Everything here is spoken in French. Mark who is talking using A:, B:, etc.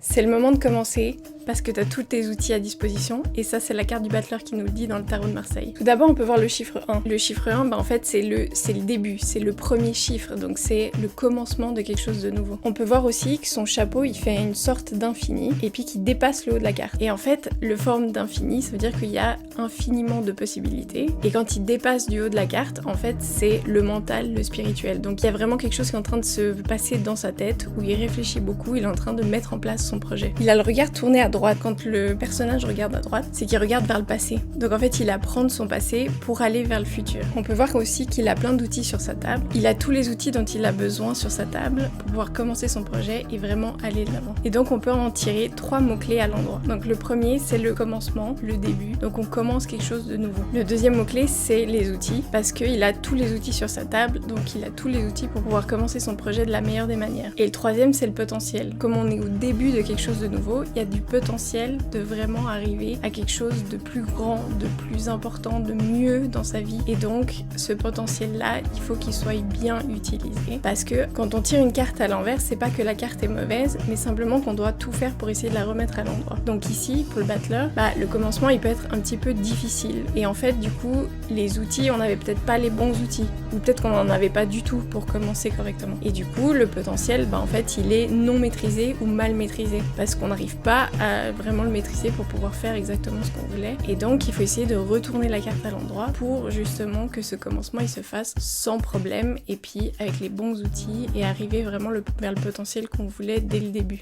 A: C'est le moment de commencer parce que tu as tous tes outils à disposition et ça c'est la carte du battleur qui nous le dit dans le tarot de Marseille. Tout d'abord on peut voir le chiffre 1. Le chiffre 1 en fait c'est le début, c'est le premier chiffre, donc c'est le commencement de quelque chose de nouveau. On peut voir aussi que son chapeau il fait une sorte d'infini et puis qu'il dépasse le haut de la carte. Et en fait le forme d'infini ça veut dire qu'il y a infiniment de possibilités et quand il dépasse du haut de la carte en fait c'est le mental, le spirituel. Donc il y a vraiment quelque chose qui est en train de se passer dans sa tête où il réfléchit beaucoup, il est en train de mettre en place son projet. Il a le regard tourné à droite. Quand le personnage regarde à droite, c'est qu'il regarde vers le passé. Donc en fait, il apprend de son passé pour aller vers le futur. On peut voir aussi qu'il a plein d'outils sur sa table. Il a tous les outils dont il a besoin sur sa table pour pouvoir commencer son projet et vraiment aller de l'avant. Et donc on peut en tirer 3 mots-clés à l'endroit. Donc le premier, c'est le commencement, le début. Donc on commence quelque chose de nouveau. Le deuxième mot-clé, c'est les outils, parce qu'il a tous les outils sur sa table, donc il a tous les outils pour pouvoir commencer son projet de la meilleure des manières. Et le troisième, c'est le potentiel. Comme on est au début de quelque chose de nouveau, il y a du potentiel de vraiment arriver à quelque chose de plus grand, de plus important, de mieux dans sa vie. Et donc, ce potentiel-là, il faut qu'il soit bien utilisé. Parce que quand on tire une carte à l'envers, c'est pas que la carte est mauvaise, mais simplement qu'on doit tout faire pour essayer de la remettre à l'endroit. Donc ici, pour le battleur, le commencement, il peut être un petit peu difficile. Et en fait, du coup, les outils, on n'avait peut-être pas les bons outils. Ou peut-être qu'on n'en avait pas du tout pour commencer correctement. Et du coup, le potentiel, en fait, il est non maîtrisé ou mal maîtrisé. Parce qu'on n'arrive pas à vraiment le maîtriser pour pouvoir faire exactement ce qu'on voulait. Et donc, il faut essayer de retourner la carte à l'endroit pour justement que ce commencement, il se fasse sans problème et puis avec les bons outils et arriver vraiment vers le potentiel qu'on voulait dès le début.